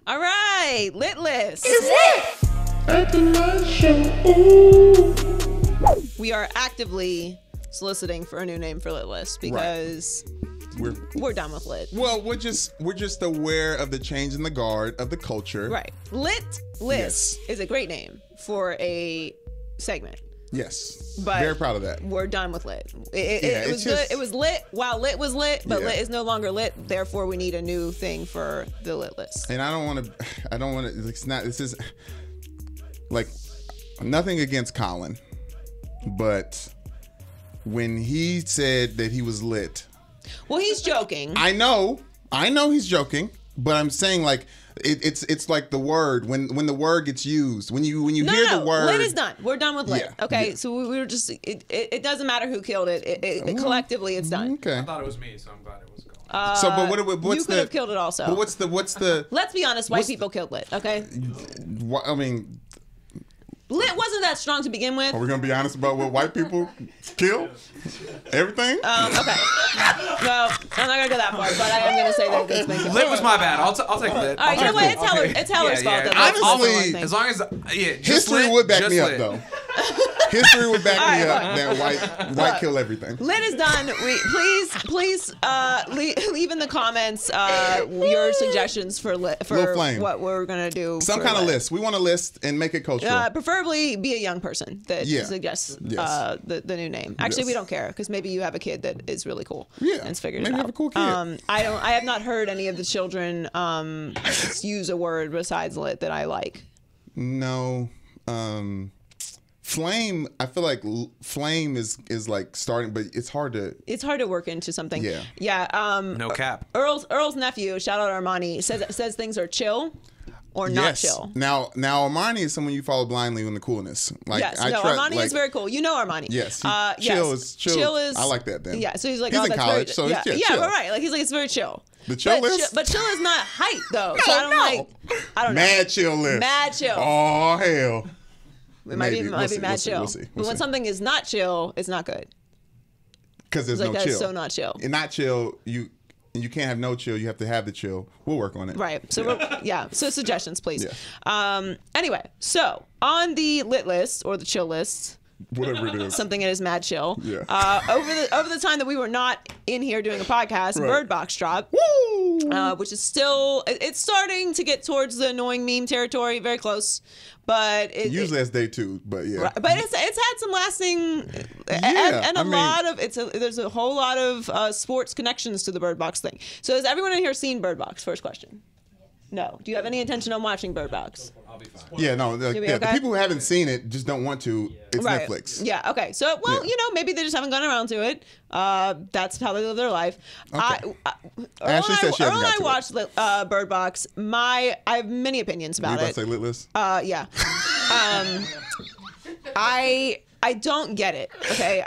All right, Lit List. It's lit. At the night show. Ooh. We are actively soliciting for a new name for Lit List because we're done with lit. Well, we're just aware of the change in the guard of the culture. Right. Lit List is a great name for a segment. Yes. But very proud of that. We're done with lit. It was good. It was lit while lit was lit, but lit is no longer lit. Therefore, we need a new thing for the Lit List. And I don't want to. It's not. This is like nothing against Colin, but when he said that he was lit, well, he's joking. I know he's joking, but I'm saying like. It's like the word when the word gets used when you hear the word. Lit is done. We're done with lit. Yeah, okay, so we were just it doesn't matter who killed it. Collectively, it's done. Okay. I thought it was me, so I'm glad it was gone. So, but what's you could have killed it also. But what's the? Let's be honest. White people killed lit. Okay. I mean. Lit wasn't that strong to begin with. Are we gonna be honest about what white people kill? Everything? Okay. Well, I'm not gonna go that far, but I am gonna say that it's been killed. Lit was my bad. I'll take lit. All right, you know what? It's Heller's fault. That Honestly, as long as history would back me up though. History would back me up that white kill everything. Lit is done. Please leave in the comments your suggestions for lit for what we're gonna do. Some kind of list. We want a list and make it cultural. Preferably be a young person that suggests the new name. Actually, we don't care because maybe you have a kid that is really cool. Yeah, and figured maybe it out. Have a cool kid. I have not heard any of the children use a word besides lit that I like. No. Flame, I feel like flame is like starting, but it's hard to work into something. Yeah. No cap. Earl's nephew, shout out Armani, says things are chill or not chill. Now Armani is someone you follow blindly in the coolness. Like Armani is very cool. You know Armani. Yes. Chill is I like that then. Yeah. So he's like, he's in college, so yeah, chill. Right. Like he's like, it's very chill. The chill list? But chill is not hype though. So I don't know. Mad chill list. Mad chill. Oh hell. It might be mad chill. We'll see. But when something is not chill, it's not good. Because there's no chill. That's so not chill. And not chill, you can't have no chill. You have to have the chill. We'll work on it. Right. So So suggestions, please. Yeah. Anyway, so on the lit list or the chill list, whatever it is, something that is mad chill. Yeah. Over the time that we were not in here doing a podcast, Bird Box dropped. Woo! Which is still it's starting to get towards the annoying meme territory, very close. But usually that's day 2, but yeah. Right, but it's had some lasting there's a whole lot of sports connections to the Bird Box thing. So has everyone in here seen Bird Box? First question. No. Do you have any intention on watching Bird Box? I'll be fine. Yeah, no. The people who haven't seen it just don't want to. It's Netflix. Yeah. Okay. So, maybe they just haven't gone around to it. That's how they live their life. Okay. Earl and I watched Bird Box. I have many opinions about it. You about to say lit list? Yeah. I don't get it. Okay,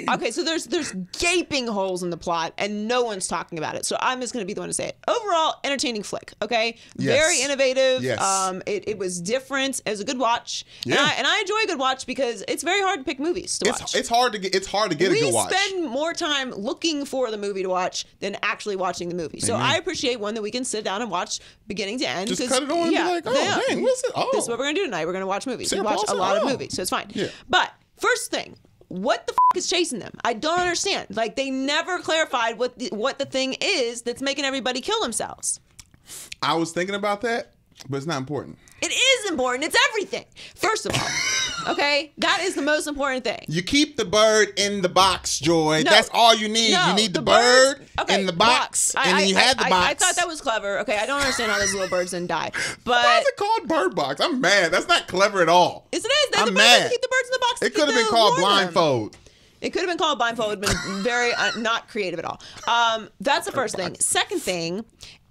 okay. So there's gaping holes in the plot, and no one's talking about it. So I'm just gonna be the one to say it. Overall, entertaining flick. Okay, very innovative. Yes. It was different. It was a good watch. Yeah. And I enjoy a good watch because it's very hard to pick movies to watch. It's hard to get a good watch. We spend more time looking for the movie to watch than actually watching the movie. So I appreciate one that we can sit down and watch beginning to end. Just cut it on and be like, oh dang, what's it? Oh, this is what we're gonna do tonight. We're gonna watch movies. We watch a lot of movies, so it's fine. Yeah. But first thing, what the is chasing them? I don't understand. Like, they never clarified what the thing is that's making everybody kill themselves. I was thinking about that, but it's not important. It is important. It's everything. First of all, okay, that is the most important thing. You keep the bird in the box, Joy. That's all you need. You need the bird in the box, and then you have the box. I thought that was clever. Okay, I don't understand how those little birds didn't die. But why is it called Bird Box? I'm mad. That's not clever at all. Yes, it is. I'm mad. Keep the birds in the box. It could have been called Blindfold. It could have been called Blindfold. It would have been very not creative at all. That's the first thing. Second thing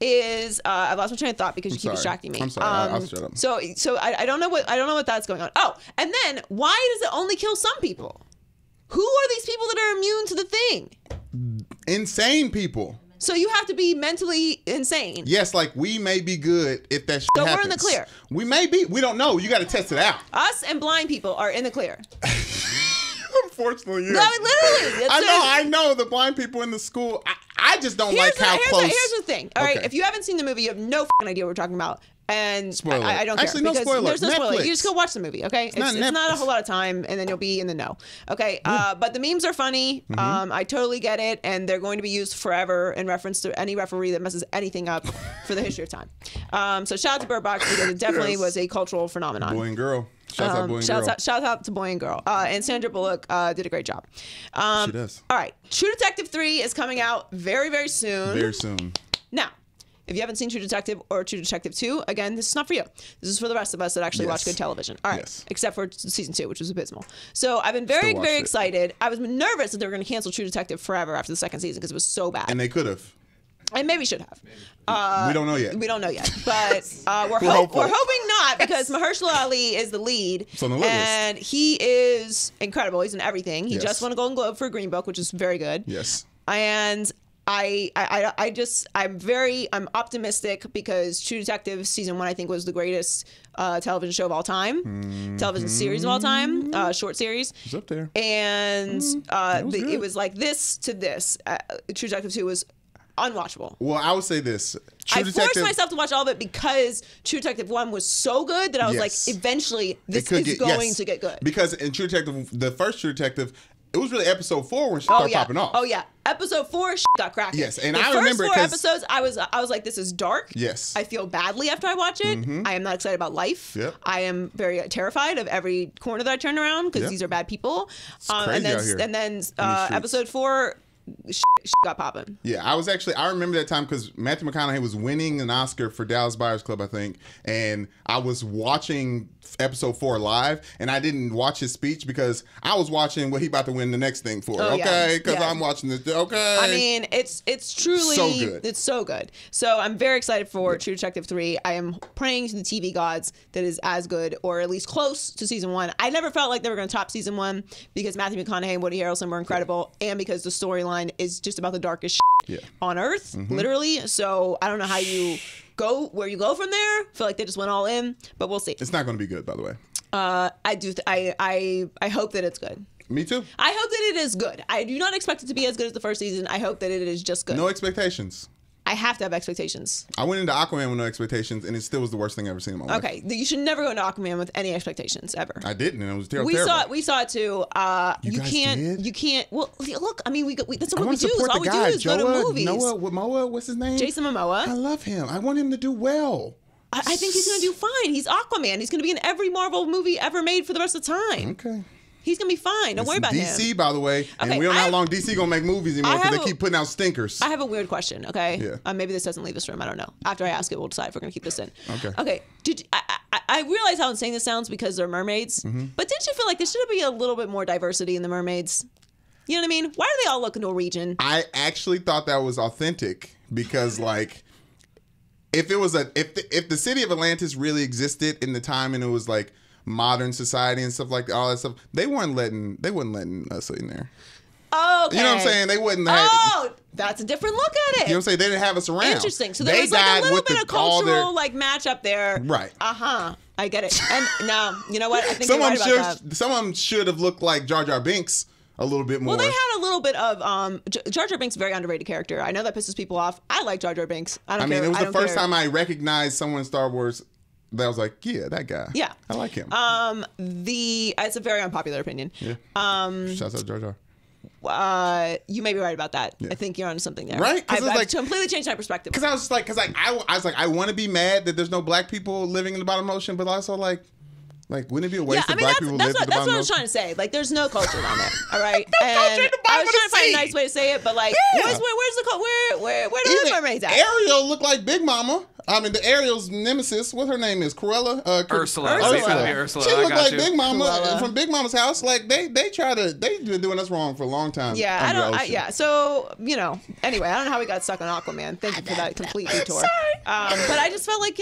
is I lost my train of thought because you keep distracting me. I'm sorry. I'll shut up. So I don't know what that's going on. Oh, and then why does it only kill some people? Who are these people that are immune to the thing? Insane people. So you have to be mentally insane. Yes, like we may be good if that shit so happens. We're in the clear. We may be. We don't know. You got to test it out. Us and blind people are in the clear. Unfortunately, yeah. No, I mean, literally. I know the blind people in the school. I just don't like how close. Here's the thing. All right, Okay. if you haven't seen the movie, you have no fucking idea what we're talking about. And Spoiler. I don't Actually, care no because spoiler. there's no spoiler. Netflix. You just go watch the movie, okay? It's not a Netflix. whole lot of time, and then you'll be in the know. Okay, but the memes are funny. I totally get it, and they're going to be used forever in reference to any referee that messes anything up for the history of time. So shout out to Bird Box because it definitely was a cultural phenomenon. Boy and girl. Shouts out boy and girl. Shout out to Boy and Girl. And Sandra Bullock did a great job. She does. All right, True Detective 3 is coming out very, very soon. Very soon. Now, if you haven't seen True Detective or True Detective 2, again, this is not for you. This is for the rest of us that actually watch good television. All right. Yes. Except for season 2, which was abysmal. So I've been very, very excited. I was nervous that they were going to cancel True Detective forever after the second season because it was so bad. And they could have. And maybe should have. We don't know yet. We don't know yet, but we're hopeful. hoping not because Mahershala Ali is the lead, and he is incredible. He's in everything. He just won a Golden Globe for Green Book, which is very good. Yes. And I'm optimistic because True Detective season 1 I think was the greatest television show of all time, television series of all time, short series. It's up there. And it was like this to this. True Detective 2 was unwatchable. Well, I would say this. I forced myself to watch all of it because True Detective 1 was so good that I was like, eventually this is going to get good. Because in True Detective, the first True Detective, it was really episode 4 when she started popping off. Oh yeah, episode 4 got cracking. Yes, and the I first remember 4 episodes, I was like, this is dark. Yes, I feel badly after I watch it. I am not excited about life. Yep. I am very terrified of every corner that I turn around because these are bad people. Crazy out here and then episode 4. Got popping. Yeah, I remember that time because Matthew McConaughey was winning an Oscar for Dallas Buyers Club, I think, and I was watching episode 4 live, and I didn't watch his speech because I was watching what he about to win the next thing for. Because I'm watching this. Okay, I mean, it's truly so good. It's so good. So I'm very excited for True Detective 3. I am praying to the TV gods that is as good or at least close to season 1. I never felt like they were going to top season 1 because Matthew McConaughey and Woody Harrelson were incredible, and because the storyline is just about the darkest shit on earth, literally. So I don't know how you go where you go from there. I feel like they just went all in, but we'll see. It's not going to be good, by the way. I hope that it's good. Me too. I hope that it is good. I do not expect it to be as good as the first season. I hope that it is just good. No expectations. I have to have expectations. I went into Aquaman with no expectations, and it still was the worst thing I've ever seen in my life. Okay, you should never go into Aquaman with any expectations ever. I didn't, and it was terrible. We saw it too. You can't. Well, look, I mean, that's what we do. All we do is go to movies. Momoa, what's his name? Jason Momoa. I love him. I want him to do well. I think he's gonna do fine. He's Aquaman. He's gonna be in every Marvel movie ever made for the rest of the time. Okay. He's gonna be fine. Don't worry about him. DC, by the way, and we don't know how long DC gonna make movies anymore because they keep putting out stinkers. I have a weird question. Okay. Yeah. Maybe this doesn't leave this room. I don't know. After I ask it, we'll decide if we're gonna keep this in. Okay. Okay. I realize how insane this sounds because they're mermaids, but didn't you feel like there should be a little bit more diversity in the mermaids? You know what I mean? Why do they all look Norwegian? I actually thought that was authentic because, like, if the city of Atlantis really existed in the time and it was like modern society and stuff like that, all that stuff, they wouldn't letting us in there. Okay. You know what I'm saying? They wouldn't have. Oh, that's a different look at it. You know what I'm saying? They didn't have us around. Interesting. So there was like a little bit of cultural like match up there. Right. I get it. And now, you know what? I think you're right about that. Some of them should have looked like Jar Jar Binks a little bit more. Well, they had a little bit of Jar Jar Binks, very underrated character. I know that pisses people off. I like Jar Jar Binks. I mean, it was the first time I recognized someone in Star Wars that was like, yeah, that guy. Yeah, I like him. It's a very unpopular opinion. Yeah. Shouts out Jar Jar. You may be right about that. Yeah. I think you're onto something there. Right? I've completely changed my perspective. Because I was like, I want to be mad that there's no black people living in the bottom ocean, but also like, wouldn't it be a waste if black people lived in the bottom ocean? That's what I was trying to say. Like, there's no culture down there. All right. I was trying to find a nice way to say it, but like, where's the mermaids at? Ariel looked like Big Mama. I mean, the Ariel's nemesis. What her name is? Cruella. Ursula. Ursula. She looked like Big Mama from Big Mama's house. Like they've been doing us wrong for a long time. Yeah, So anyway, I don't know how we got stuck on Aquaman. Thank you for that complete detour. But I just felt like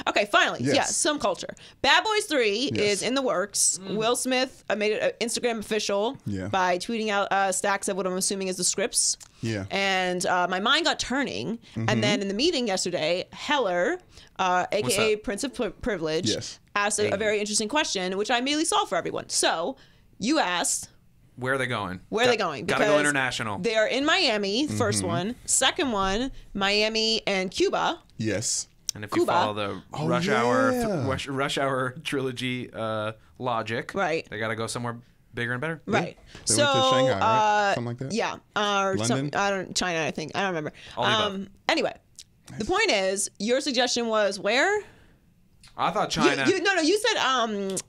Okay, finally, yes, some culture. Bad Boys 3 is in the works. Will Smith made it Instagram official by tweeting out stacks of what I'm assuming is the scripts. Yeah. And my mind got turning, and then in the meeting yesterday, Heller, aka Prince of Privilege, asked a very interesting question, which I immediately solved for everyone. So you asked, Where are they going? Where are they going? Gotta go Because international. They are in Miami, first one. Second one, Miami and Cuba. Yes. And if you Cuba. follow the Rush Hour trilogy logic, Right. they gotta go somewhere bigger and better. Right. They so, went to Shanghai, right? Something like that? Yeah. Or London? China, I think. I don't remember. All the above. Anyway, the point is, your suggestion was where? I thought China. You said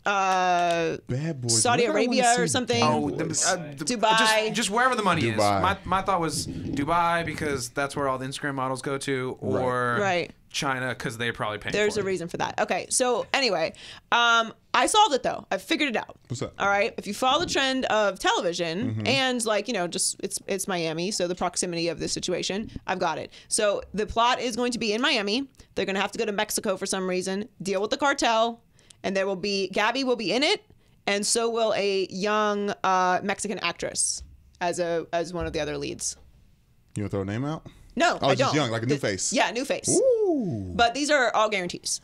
Bad Boys. Saudi Where do I wanna Arabia see or something. Bad Oh, Boys? Dubai. Just wherever the money Dubai. is. My thought was Dubai because that's where all the Instagram models go to, or Right. China because they're probably paying. There's for a it. reason for that. Okay, so anyway, I solved it though. I figured it out. What's up? All right, if you follow the trend of television Mm-hmm. and just it's Miami, so the proximity of this situation, I've got it. So the plot is going to be in Miami. They're going to have to go to Mexico for some reason, deal with the cartel, and there will be Gabby will be in it, and so will a young Mexican actress as one of the other leads. You want to throw a name out? No, Oh, I just don't. young, like a new face. Yeah, new face. Ooh. But these are all guarantees.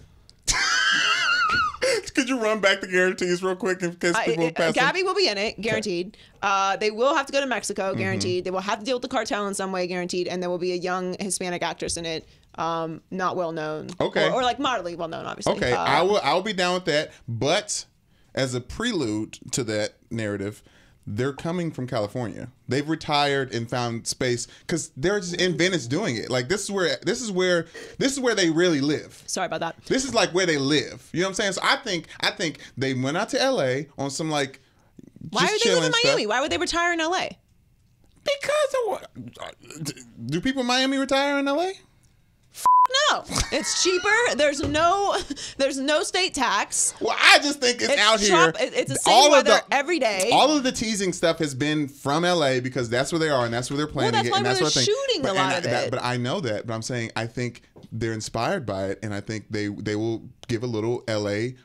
Could you run back the guarantees real quick in case people pass them? Gabby will be in it, guaranteed. They will have to go to Mexico, guaranteed. They will have to deal with the cartel in some way, guaranteed. And there will be a young Hispanic actress in it, not well known. Okay. Or like moderately well known, obviously. Okay, I'll be down with that. But as a prelude to that narrative, they're coming from California. They've retired and found space because they're just in Venice doing it. Like this is where they really live. Sorry about that. This is like where they live. You know what I'm saying? So I think they went out to LA on some like Why just are they living in chilling Miami? stuff. Why would they retire in LA? Because of what? Do people in Miami retire in LA? No, it's cheaper. There's no state tax. Well, I just think it's out here. It's the same weather every day. All of the teasing stuff has been from LA because that's where they are and that's where they're planning that's it. why And that's they're what I think. shooting a lot of it. But I know that. But I'm saying I think they're inspired by it, and I think they will give a little LA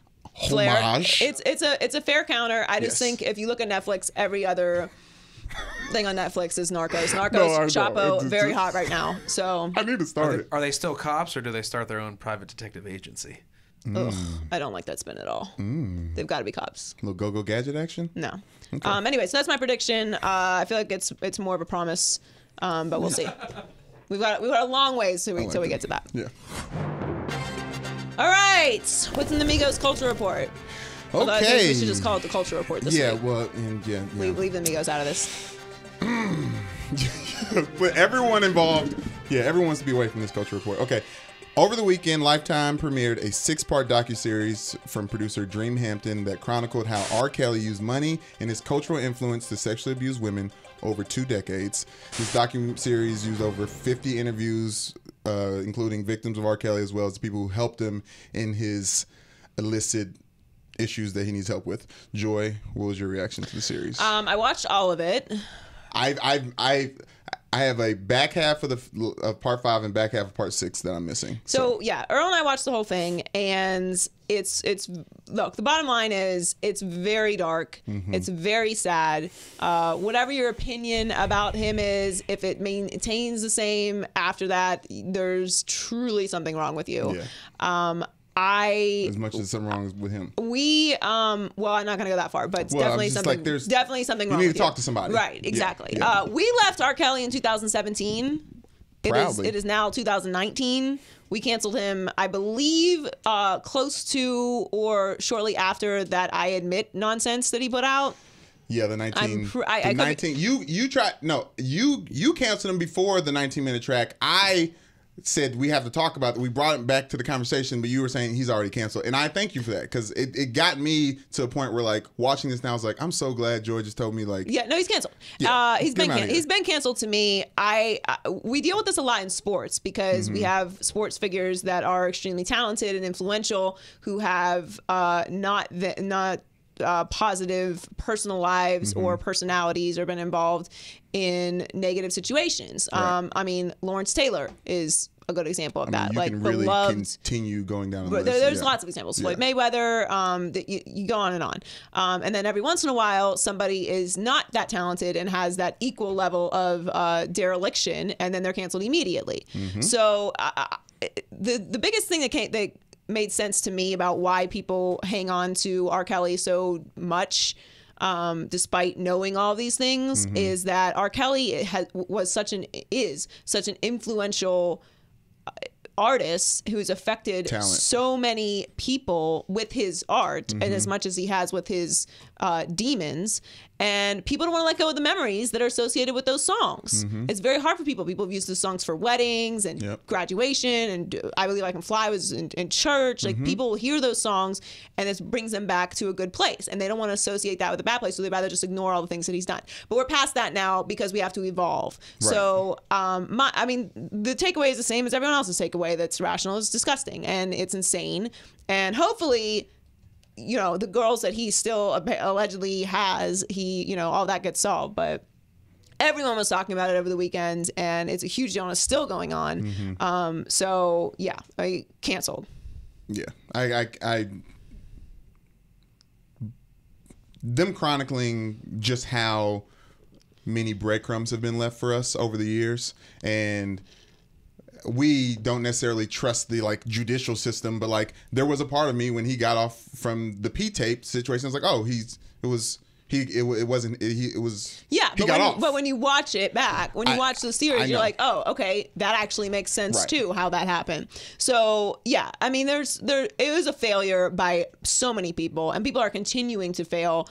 Flair. homage. It's a fair counter. I just Yes. think if you look at Netflix, every other thing on Netflix is Narcos. No, I Narcos, know. Chapo, It's very just- hot right now. So I need to start it. Are they still cops or do they start their own private detective agency? ugh, I don't like that spin at all. They've got to be cops. Little go-go gadget action. No. Anyway, so that's my prediction. I feel like it's more of a promise, but we'll see. We've got a long ways till we get to that. Yeah. All right, what's in the Migos Culture Report? Although I think Okay. we should just call it the Culture Report this Yeah. week. Well. And yeah. Leave the Migos out of this. But everyone involved, everyone wants to be away from this Culture Report. Okay. Over the weekend, Lifetime premiered a 6-part docuseries from producer Dream Hampton that chronicled how R. Kelly used money and his cultural influence to sexually abuse women over 2 decades. This docuseries used over 50 interviews, including victims of R. Kelly as well as the people who helped him in his illicit issues that he needs help with. Joy, what was your reaction to the series? I watched all of it. I have a back half of part 5 and back half of part 6 that I'm missing. So yeah, Earl and I watched the whole thing, and it's look. The bottom line is it's very dark. Mm-hmm. It's very sad. Whatever your opinion about him is, if it maintains the same after that, there's truly something wrong with you. Yeah. As much as something wrong with him. Well, I'm not gonna go that far, but it's Well, I'm definitely just something. like, there's- definitely something wrong. need with to talk to somebody. Right? Yeah, Exactly. yeah. We left R. Kelly in 2017. Proudly. It is now 2019. We canceled him, I believe, close to or shortly after that I Admit nonsense that he put out. Yeah, the 19. I the could 19. You tried. No, you canceled him before the 19-minute track. I said we have to talk about it. We brought it back to the conversation, but you were saying he's already canceled, and I thank you for that because it got me to a point where like watching this now, I was like, I'm so glad Joy just told me like, Yeah, no, he's canceled. Yeah, He's get him outta here. he's been canceled to me. We deal with this a lot in sports because Mm-hmm. we have sports figures that are extremely talented and influential who have not positive personal lives or personalities or been involved in negative situations. Right. I mean, Lawrence Taylor is a good example of I mean, that. you like can really beloved. continue going down the But list. there's Yeah. lots of examples. Floyd Yeah. Mayweather, that you go on and on. And then every once in a while, somebody is not that talented and has that equal level of dereliction, and then they're canceled immediately. Mm-hmm. So the biggest thing that made sense to me about why people hang on to R. Kelly so much despite knowing all these things, is that R. Kelly was such an influential artist who's affected so many people with his art and as much as he has with his demons, and people don't want to let go of the memories that are associated with those songs. It's very hard for people. People have used those songs for weddings and graduation, and I Believe I Can Fly was in church. Like people hear those songs and this brings them back to a good place, and they don't want to associate that with a bad place, so they'd rather just ignore all the things that he's done. But we're past that now because we have to evolve. So I mean, the takeaway is the same as everyone else's takeaway, that's rational. It's disgusting and it's insane, and hopefully, you know, the girls that he still allegedly has, all that gets solved. But everyone was talking about it over the weekend, and it's a huge deal and it's still going on. So yeah, I canceled. Yeah, I them chronicling just how many breadcrumbs have been left for us over the years, and we don't necessarily trust the judicial system, but there was a part of me when he got off from the P-tape situation. I was like, oh, he got off. But when you watch it back, when you watch the series, you're like, oh, okay, that actually makes sense too, how that happened. So yeah, I mean, it was a failure by so many people, and people are continuing to fail.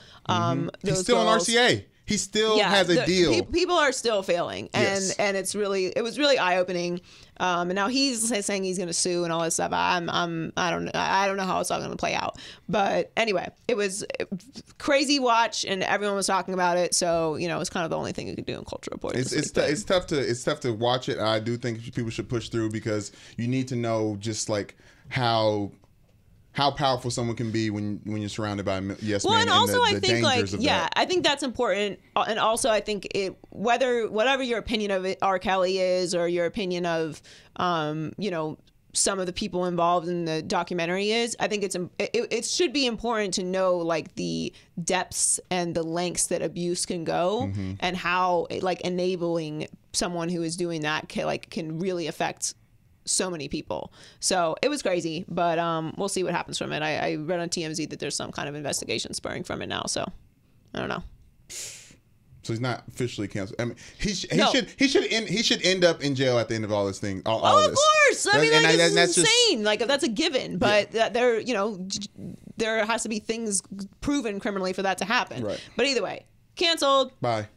He's still on RCA. He still has a deal. People are still failing, and it was really eye opening. And now he's saying he's going to sue and all this stuff. I don't know how it's all going to play out. But anyway, it was a crazy watch, and everyone was talking about it. So it's kind of the only thing you could do in Culture Report. It's tough to watch it. I do think people should push through, because you need to know just how powerful someone can be when you're surrounded by yes men, and also and the dangers of that. I think that's important. And also I think whatever your opinion of R. Kelly is, or your opinion of some of the people involved in the documentary is, I think it should be important to know the depths and the lengths that abuse can go, and how enabling someone who is doing that can really affect so many people. So it was crazy, but we'll see what happens from it. I read on TMZ that there's some kind of investigation spurring from it now, so I don't know. So he's not officially canceled. I mean, he should end up in jail at the end of all this thing. All of this. Course. I mean, that's insane. That's a given. But there has to be things proven criminally for that to happen. Right. But either way, canceled. Bye.